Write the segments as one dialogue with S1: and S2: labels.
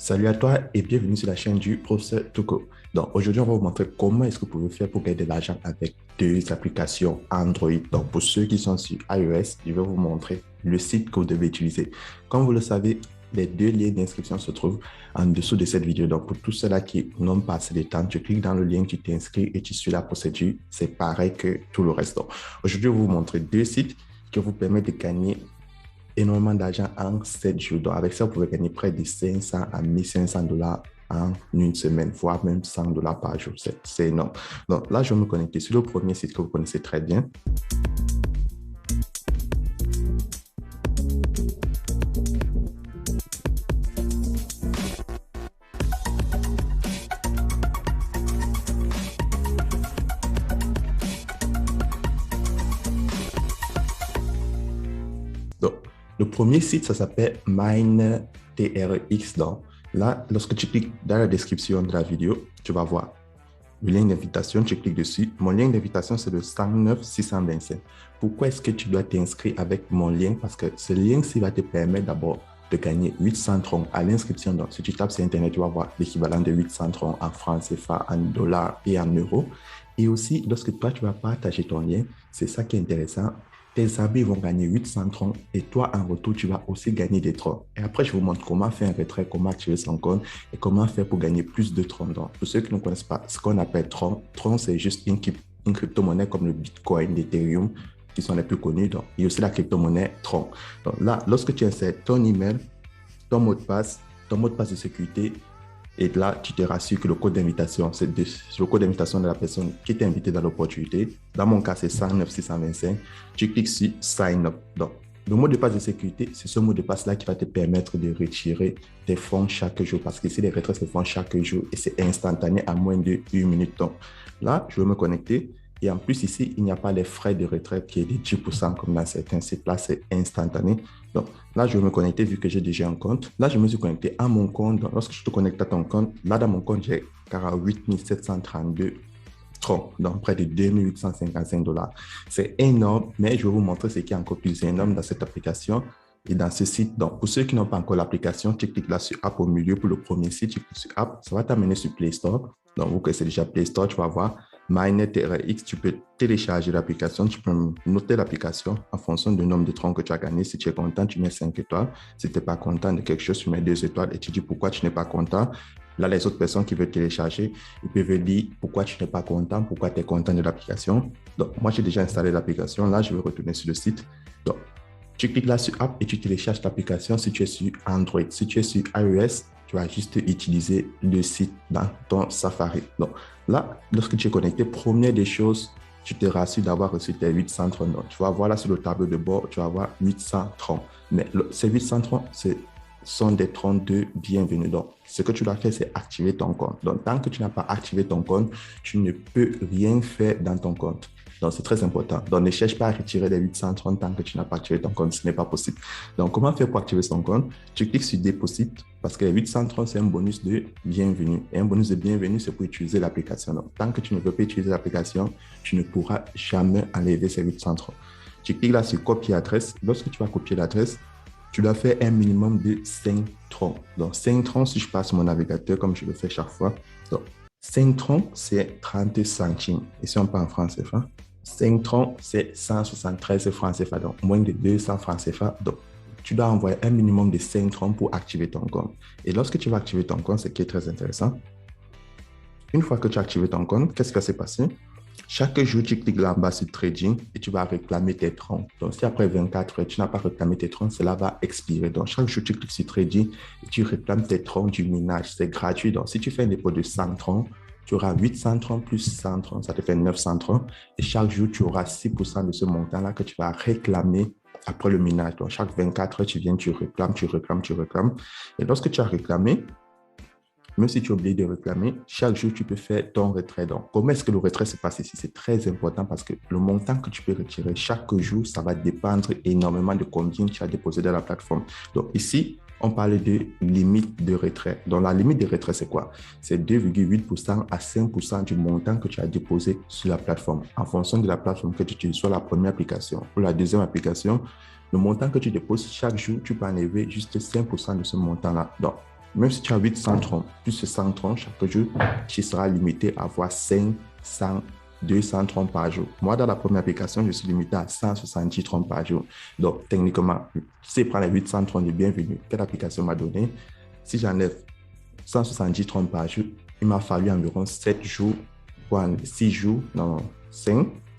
S1: Salut à toi et bienvenue sur la chaîne du professeur Tuko. Donc aujourd'hui, on va vous montrer comment est-ce que vous pouvez faire pour gagner de l'argent avec deux applications Android. Donc pour ceux qui sont sur iOS, je vais vous montrer le site que vous devez utiliser. Comme vous le savez, les deux liens d'inscription se trouvent en dessous de cette vidéo. Donc pour tous ceux-là qui n'ont pas assez de temps, tu cliques dans le lien, tu t'inscris et tu suis la procédure. C'est pareil que tout le reste. Donc aujourd'hui, je vais vous montrer deux sites qui vous permettent de gagner énormément d'argent en 7 jours. Donc, avec ça, vous pouvez gagner près de 500 à 1500 dollars en une semaine, voire même 100 dollars par jour. C'est énorme. Donc, là, je vais me connecter sur le premier site que vous connaissez très bien. Donc, le premier site, ça s'appelle MineTRX. Donc, là, lorsque tu cliques dans la description de la vidéo, tu vas voir le lien d'invitation, tu cliques dessus. Mon lien d'invitation, c'est le 109 625. Pourquoi est-ce que tu dois t'inscrire avec mon lien? Parce que ce lien-ci va te permettre d'abord de gagner 800 troncs à l'inscription. Donc, si tu tapes sur Internet, tu vas voir l'équivalent de 800 troncs en francs CFA, en dollars et en euros. Et aussi, lorsque toi, tu vas partager ton lien, c'est ça qui est intéressant. Tes amis vont gagner 800 troncs et toi, en retour, tu vas aussi gagner des troncs. Et après, je vous montre comment faire un retrait, comment activer son compte et comment faire pour gagner plus de troncs. Donc, pour ceux qui ne connaissent pas ce qu'on appelle troncs, troncs, c'est juste une crypto-monnaie comme le Bitcoin, l'Ethereum, qui sont les plus connus. Donc, il y a aussi la crypto-monnaie tronc. Donc là, lorsque tu insères ton email, ton mot de passe de sécurité, et là, tu te rassures que le code d'invitation, c'est le code d'invitation de la personne qui t'a invité dans l'opportunité. Dans mon cas, c'est 109 625. Tu cliques sur Sign Up. Donc, le mot de passe de sécurité, c'est ce mot de passe-là qui va te permettre de retirer tes fonds chaque jour. Parce que si les retraits se font chaque jour et c'est instantané à moins de 1 minute. Donc, là, je vais me connecter. Et en plus, ici, il n'y a pas les frais de retrait qui est de 10% comme dans certains sites. Là, c'est instantané. Donc, là, je vais me connecter vu que j'ai déjà un compte. Là, je me suis connecté à mon compte. Donc, lorsque je te connecte à ton compte, là, dans mon compte, j'ai 48 732 troncs, donc près de 2855 dollars. C'est énorme, mais je vais vous montrer ce qui est encore plus énorme dans cette application et dans ce site. Donc, pour ceux qui n'ont pas encore l'application, tu cliques là sur App au milieu pour le premier site. Tu cliques sur App, ça va t'amener sur Play Store. Donc, vous connaissez déjà Play Store, tu vas voir MineTRX, tu peux télécharger l'application, tu peux noter l'application en fonction du nombre de troncs que tu as gagné. Si tu es content, tu mets 5 étoiles. Si tu n'es pas content de quelque chose, tu mets 2 étoiles et tu dis pourquoi tu n'es pas content. Là, les autres personnes qui veulent télécharger, ils peuvent dire pourquoi tu n'es pas content, pourquoi tu es content de l'application. Donc, moi, j'ai déjà installé l'application. Là, je vais retourner sur le site. Donc, tu cliques là sur App et tu télécharges l'application si tu es sur Android. Si tu es sur iOS, tu vas juste utiliser le site dans ton Safari. Donc là, lorsque tu es connecté, première des choses, tu te rassures d'avoir reçu tes 800 troncs. Donc, tu vas voir là sur le tableau de bord, tu vas voir 800 troncs. Mais ces 800 troncs, sont des troncs de bienvenue. Donc, ce que tu dois faire, c'est activer ton compte. Donc, tant que tu n'as pas activé ton compte, tu ne peux rien faire dans ton compte. Donc, c'est très important. Donc, ne cherche pas à retirer les 830 tant que tu n'as pas activé ton compte. Ce n'est pas possible. Donc, comment faire pour activer son compte? Tu cliques sur Déposit parce que les 830, c'est un bonus de bienvenue. Et un bonus de bienvenue, c'est pour utiliser l'application. Donc, tant que tu ne peux pas utiliser l'application, tu ne pourras jamais enlever ces 830. Tu cliques là sur Copier adresse. Lorsque tu vas copier l'adresse, tu dois faire un minimum de 5 troncs. Donc, 5 troncs, si je passe mon navigateur comme je le fais chaque fois. Donc, 5 troncs, c'est 30 centimes. Et si on parle en francs CFA, 5 troncs, c'est 173 francs CFA, donc moins de 200 francs CFA. Donc, tu dois envoyer un minimum de 5 troncs pour activer ton compte. Et lorsque tu vas activer ton compte, ce qui est très intéressant, une fois que tu as activé ton compte, qu'est-ce qui va se passer? Chaque jour, tu cliques là en bas sur Trading et tu vas réclamer tes troncs. Donc, si après 24 heures, tu n'as pas réclamé tes troncs, cela va expirer. Donc, chaque jour, tu cliques sur Trading et tu réclames tes troncs du minage. C'est gratuit. Donc, si tu fais un dépôt de 100 troncs, tu auras 800 troncs plus 100 troncs. Ça te fait 900 troncs. Et chaque jour, tu auras 6% de ce montant-là que tu vas réclamer après le minage. Donc, chaque 24 heures, tu viens, tu réclames, tu réclames, tu réclames. Et lorsque tu as réclamé, même si tu es oublié de réclamer, chaque jour, tu peux faire ton retrait. Donc, comment est-ce que le retrait se passe ici? C'est très important parce que le montant que tu peux retirer chaque jour, ça va dépendre énormément de combien tu as déposé dans la plateforme. Donc, ici, on parle de limite de retrait. Donc, la limite de retrait, c'est quoi? C'est 2,8% à 5% du montant que tu as déposé sur la plateforme. En fonction de la plateforme que tu utilises, soit la première application ou la deuxième application, le montant que tu déposes chaque jour, tu peux enlever juste 5% de ce montant-là. Donc, Même si tu as 800 troncs, plus de 100 troncs chaque jour, tu seras limité à avoir 500, 200 troncs par jour. Moi, dans la première application, je suis limité à 170 troncs par jour. Donc, techniquement, si je prends les 800 troncs de bienvenue que l'application m'a donné, si j'enlève 170 troncs par jour, il m'a fallu environ 7 jours, 6 jours, non,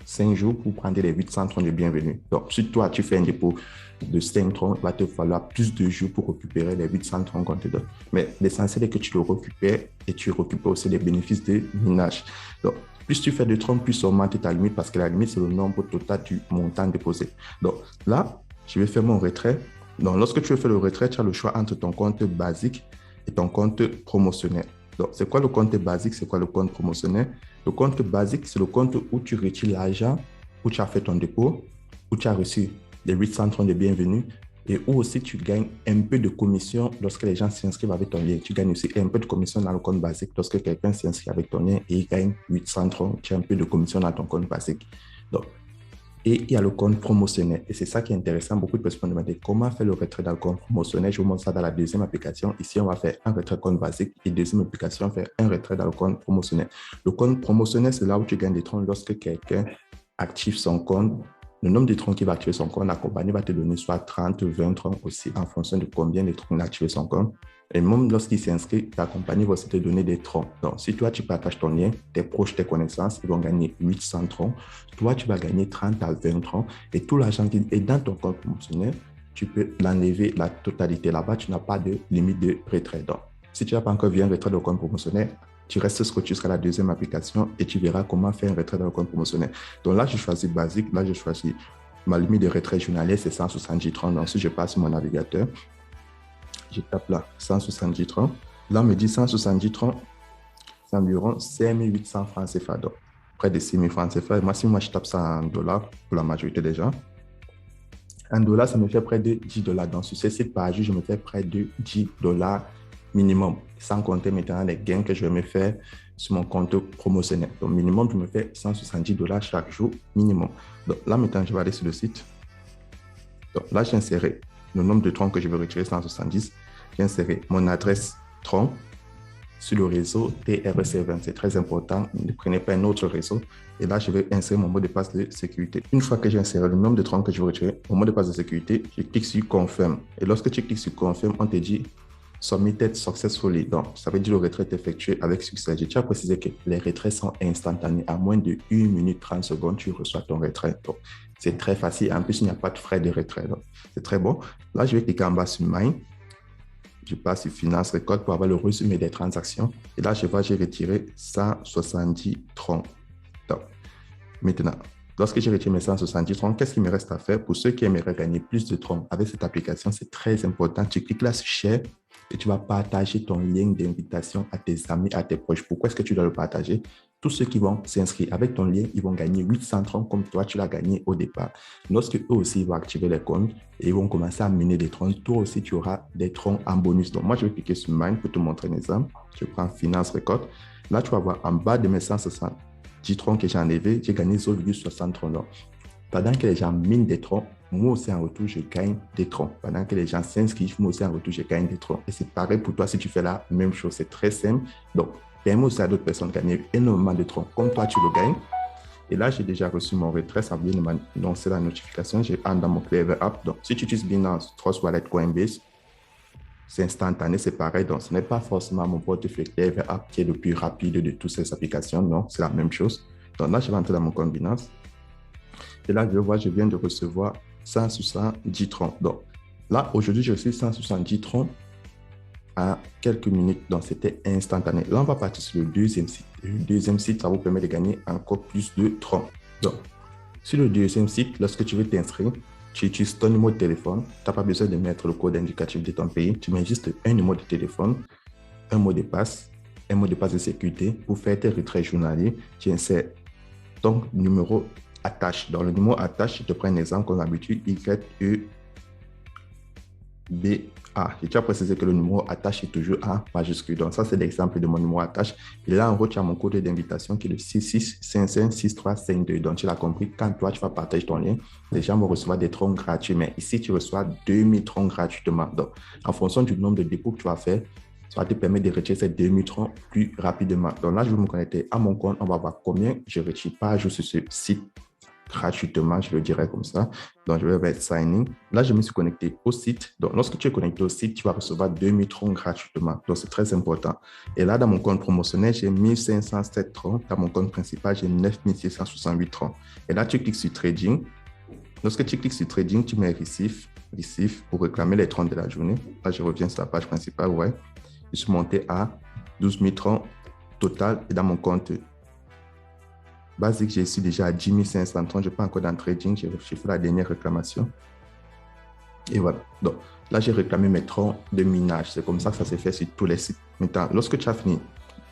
S1: 5 jours pour prendre les 800 troncs de bienvenue. Donc, si toi, tu fais un dépôt de 5 troncs, il va te falloir plus de jours pour récupérer les 800 troncs qu'on te donne. Mais l'essentiel est que tu le récupères et tu récupères aussi les bénéfices de minage. Donc, plus tu fais de troncs, plus augmente ta limite parce que la limite, c'est le nombre total du montant déposé. Donc, là, je vais faire mon retrait. Donc, lorsque tu veux faire le retrait, tu as le choix entre ton compte basique et ton compte promotionnel. Donc, c'est quoi le compte basique? C'est quoi le compte promotionnel? Le compte basique, c'est le compte où tu retires l'argent, où tu as fait ton dépôt, où tu as reçu les 800 troncs de bienvenue et où aussi tu gagnes un peu de commission lorsque les gens s'inscrivent avec ton lien. Tu gagnes aussi un peu de commission dans le compte basique lorsque quelqu'un s'inscrit avec ton lien et il gagne 800 troncs. Tu as un peu de commission dans ton compte basique. Donc, et il y a le compte promotionnel. Et c'est ça qui est intéressant. Beaucoup de personnes me demandent comment faire le retrait dans le compte promotionnel. Je vous montre ça dans la deuxième application. Ici, on va faire un retrait compte basique et deuxième application, faire un retrait dans le compte promotionnel. Le compte promotionnel, c'est là où tu gagnes des troncs lorsque quelqu'un active son compte. Le nombre de troncs qui va activer son compte, la compagnie va te donner soit 30, 20 troncs aussi en fonction de combien de troncs il a activé son compte. Et même lorsqu'il s'inscrit, ta compagnie va aussi te donner des troncs. Donc, si toi, tu partages ton lien, tes proches, tes connaissances, ils vont gagner 800 troncs. Toi, tu vas gagner 30 à 20 troncs. Et tout l'argent qui est dans ton compte promotionnel, tu peux l'enlever la totalité. Là-bas, tu n'as pas de limite de retrait. Donc, si tu n'as pas encore vu un retrait de compte promotionnel, tu restes scotché jusqu'à la deuxième application et tu verras comment faire un retrait dans le compte promotionnel. Donc là, je choisis basique. Là, je choisis ma limite de retrait journalier, c'est 170 troncs. Donc, si je passe sur mon navigateur, je tape là 170 troncs. Là, on me dit 170 troncs, c'est environ 5800 francs CFA. Donc, près de 6000 francs CFA. Et moi, si je tape ça en dollars pour la majorité des gens, un dollar, ça me fait près de 10 dollars. Donc, sur ces sites par jour, je me fais près de 10 dollars minimum, sans compter maintenant les gains que je vais me faire sur mon compte promotionnel. Donc, minimum, je me fais 170 dollars chaque jour, minimum. Donc, là, maintenant, je vais aller sur le site. Donc, là, j'ai inséré le nombre de troncs que je veux retirer, 170. J'ai inséré mon adresse tronc sur le réseau TRC20. C'est très important. Ne prenez pas un autre réseau. Et là, je vais insérer mon mot de passe de sécurité. Une fois que j'ai inséré le nombre de troncs que je veux retirer, mon mot de passe de sécurité, je clique sur Confirm. Et lorsque tu cliques sur Confirm, on te dit Submitted successfully. Donc, ça veut dire le retrait est effectué avec succès. J'ai déjà précisé que les retraits sont instantanés. À moins de 1 minute 30 secondes, tu reçois ton retrait. Donc, c'est très facile. En plus, il n'y a pas de frais de retrait. Donc, c'est très bon. Là, je vais cliquer en bas sur Mine. Je passe sur Finance Record pour avoir le résumé des transactions. Et là, je vois, j'ai retiré 170 troncs. Donc, maintenant, lorsque j'ai retiré mes 170 troncs, qu'est-ce qu'il me reste à faire? Pour ceux qui aimeraient gagner plus de troncs avec cette application, c'est très important. Tu cliques là sur Share et tu vas partager ton lien d'invitation à tes amis, à tes proches. Pourquoi est-ce que tu dois le partager? Tous ceux qui vont s'inscrire avec ton lien, ils vont gagner 800 troncs comme toi, tu l'as gagné au départ. Lorsque eux aussi vont activer les comptes et ils vont commencer à miner des troncs, toi aussi, tu auras des troncs en bonus. Donc, moi, je vais cliquer sur Mine pour te montrer un exemple. Je prends Finance Record. Là, tu vas voir en bas de mes 170 troncs que j'ai enlevés, j'ai gagné 0,60 troncs. Donc, pendant que les gens minent des troncs, moi aussi en retour, je gagne des troncs. Pendant que les gens s'inscrivent, moi aussi en retour, je gagne des troncs. Et c'est pareil pour toi si tu fais la même chose. C'est très simple. Donc, permet aussi à d'autres personnes de gagner énormément de troncs comme toi, tu le gagnes. Et là, j'ai déjà reçu mon retrait. Ça vient de m'annoncer la notification. J'ai un dans mon Clever App. Donc, si tu utilises Binance, Trust Wallet, Coinbase, c'est instantané, c'est pareil. Donc, ce n'est pas forcément mon portefeuille Clever App qui est le plus rapide de toutes ces applications. Non, c'est la même chose. Donc là, je vais entrer dans mon compte Binance. Et là, je vois, je viens de recevoir 170 troncs. Donc là, aujourd'hui, je reçu 170 troncs à quelques minutes. Donc, c'était instantané. Là, on va partir sur le deuxième site. Le deuxième site, ça vous permet de gagner encore plus de troncs. Donc, sur le deuxième site, lorsque tu veux t'inscrire, tu utilises ton numéro de téléphone. Tu n'as pas besoin de mettre le code indicatif de ton pays. Tu mets juste un numéro de téléphone, un mot de passe de sécurité pour faire tes retraits journaliers. Tu insères ton numéro attache. Dans le numéro attache, je te prends un exemple comme d'habitude, YEBA. J'ai déjà précisé que le numéro attache est toujours en majuscule. Donc, ça, c'est l'exemple de mon numéro attache. Et là, en haut, tu as mon code d'invitation qui est le 66556352. Donc, tu l'as compris, quand toi, tu vas partager ton lien, les gens vont recevoir des troncs gratuits. Mais ici, tu reçois 2000 troncs gratuitement. Donc, en fonction du nombre de dépôts que tu vas faire, Ça va te permettre de retirer ces 2000 troncs plus rapidement. Donc là, je vais me connecter à mon compte. On va voir combien je retire par jour sur ce site gratuitement, je le dirais comme ça. Donc, je vais mettre sign in. Là, je me suis connecté au site. Donc, lorsque tu es connecté au site, tu vas recevoir 2000 troncs gratuitement. Donc, c'est très important. Et là, dans mon compte promotionnel, j'ai 1507 troncs. Dans mon compte principal, j'ai 9668 troncs. Et là, tu cliques sur trading. Lorsque tu cliques sur trading, tu mets receive pour réclamer les troncs de la journée. Là, je reviens sur la page principale. Ouais. Je suis monté à 12 000 troncs total. Et dans mon compte basique, je suis déjà à 10 530. Je ne suis pas encore dans le trading. J'ai fait la dernière réclamation. Et voilà. Donc, là, j'ai réclamé mes troncs de minage. C'est comme ça que ça s'est fait sur tous les sites. Maintenant, lorsque tu as fini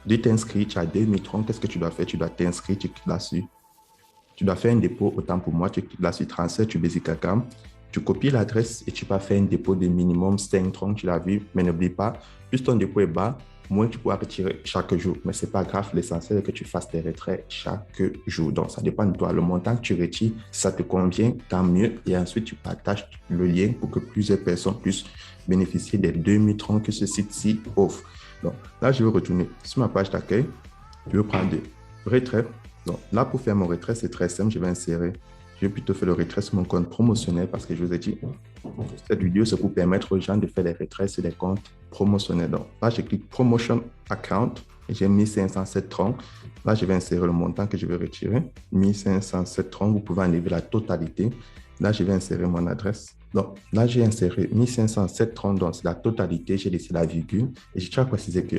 S1: de t'inscrire, tu as 2000 troncs, qu'est-ce que tu dois faire? Tu dois t'inscrire, tu cliques là-dessus. Tu dois faire un dépôt, autant pour moi, tu cliques là sur transfert, tu Basic Account, tu copies l'adresse et tu vas faire un dépôt de minimum 5 troncs, tu l'as vu, mais n'oublie pas, plus ton dépôt est bas, moins tu pourras retirer chaque jour. Mais ce n'est pas grave, l'essentiel est que tu fasses tes retraits chaque jour. Donc, ça dépend de toi. Le montant que tu retires, ça te convient, tant mieux. Et ensuite, tu partages le lien pour que plusieurs personnes puissent bénéficier des 2000 troncs que ce site-ci offre. Donc, là, je vais retourner sur ma page d'accueil. Je vais prendre des retraits. Donc, là, pour faire mon retrait, c'est très simple. Je vais plutôt faire le retrait sur mon compte promotionnel parce que je vous ai dit, cette vidéo, c'est pour permettre aux gens de faire les retraits sur des comptes promotionnels. Donc, là, je clique Promotion Account et j'ai 1507 troncs. Là, je vais insérer le montant que je vais retirer. 1507 troncs, vous pouvez enlever la totalité. Là, je vais insérer mon adresse. Donc, là, j'ai inséré 1507 troncs, donc c'est la totalité. J'ai laissé la virgule et je tiens à préciser que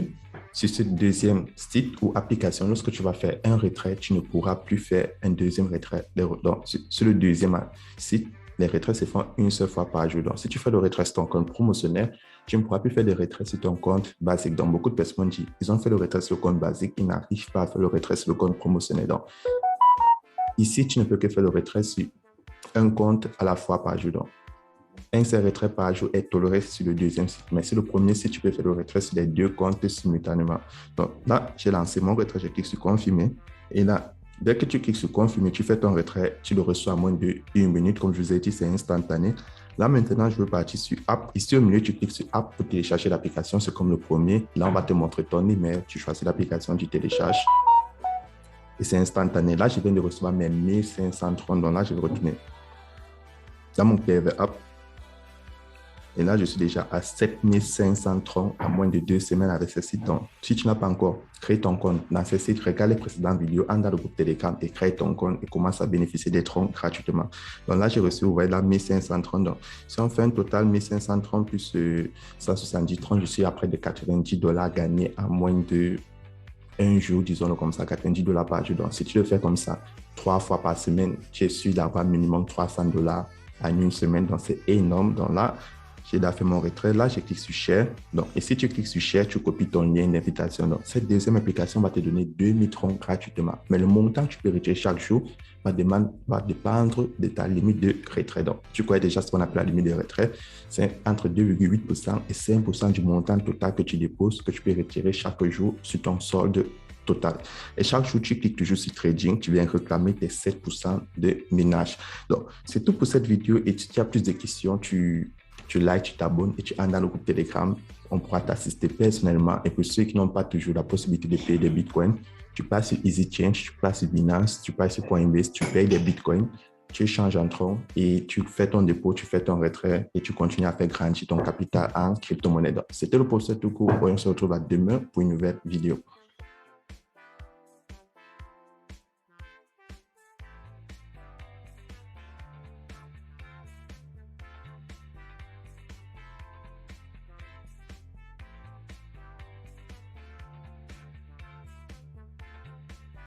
S1: sur ce deuxième site ou application, lorsque tu vas faire un retrait, tu ne pourras plus faire un deuxième retrait. Donc, sur le deuxième site, les retraits se font une seule fois par jour. Donc, si tu fais le retrait sur ton compte promotionnel, tu ne pourras plus faire des retraits sur ton compte basique. Donc, beaucoup de personnes disent, ils ont fait le retrait sur le compte basique, ils n'arrivent pas à faire le retrait sur le compte promotionnel. Donc, ici, tu ne peux que faire le retrait sur un compte à la fois par jour. Donc, un seul retrait par jour est toléré sur le deuxième site. Mais sur le premier site, tu peux faire le retrait sur les deux comptes simultanément. Donc là, j'ai lancé mon retrait, je clique sur confirmer. Et là, dès que tu cliques sur confirmer, tu fais ton retrait, tu le reçois en moins de 1 minute. Comme je vous ai dit, c'est instantané. Là, maintenant, je veux partir sur App. Ici, au milieu, tu cliques sur App pour télécharger l'application. C'est comme le premier. Là, on va te montrer ton email. Tu choisis l'application, tu télécharges. Et c'est instantané. Là, je viens de recevoir mes 1530. Donc là, je vais retourner dans mon PV App. Et là, je suis déjà à 7500 troncs en moins de 2 semaines avec ce site. Donc, si tu n'as pas encore créé ton compte dans ce site, regarde les précédentes vidéos, entre dans le groupe Telegram et crée ton compte et commence à bénéficier des troncs gratuitement. Donc là, j'ai reçu, vous voyez là, 1500 troncs. Donc, si on fait un total 1500 troncs plus 170 troncs, je suis à près de $90 gagnés en moins de un jour, disons-le comme ça, $90 par jour. Donc, si tu le fais comme ça, 3 fois par semaine, tu es sûr d'avoir minimum $300 en une semaine. Donc, c'est énorme. Donc là, j'ai déjà fait mon retrait. Là, je clique sur Share. Donc, et si tu cliques sur Share, tu copies ton lien d'invitation. Donc, cette deuxième application va te donner 2000 troncs gratuitement. Mais le montant que tu peux retirer chaque jour va dépendre de ta limite de retrait. Donc, tu connais déjà ce qu'on appelle la limite de retrait. C'est entre 2,8% et 5% du montant total que tu déposes, que tu peux retirer chaque jour sur ton solde total. Et chaque jour, tu cliques toujours sur Trading, tu viens réclamer tes 7% de ménage. Donc, c'est tout pour cette vidéo. Et si tu as plus de questions, tu likes, tu t'abonnes et tu entres dans le groupe Telegram. On pourra t'assister personnellement. Et pour ceux qui n'ont pas toujours la possibilité de payer des bitcoins, tu passes sur EasyChange, tu passes sur Binance, tu passes sur Coinbase, tu payes des bitcoins, tu échanges en troncs et tu fais ton dépôt, tu fais ton retrait et tu continues à faire grandir ton capital en crypto-monnaie. C'était le post tout court. On se retrouve à demain pour une nouvelle vidéo.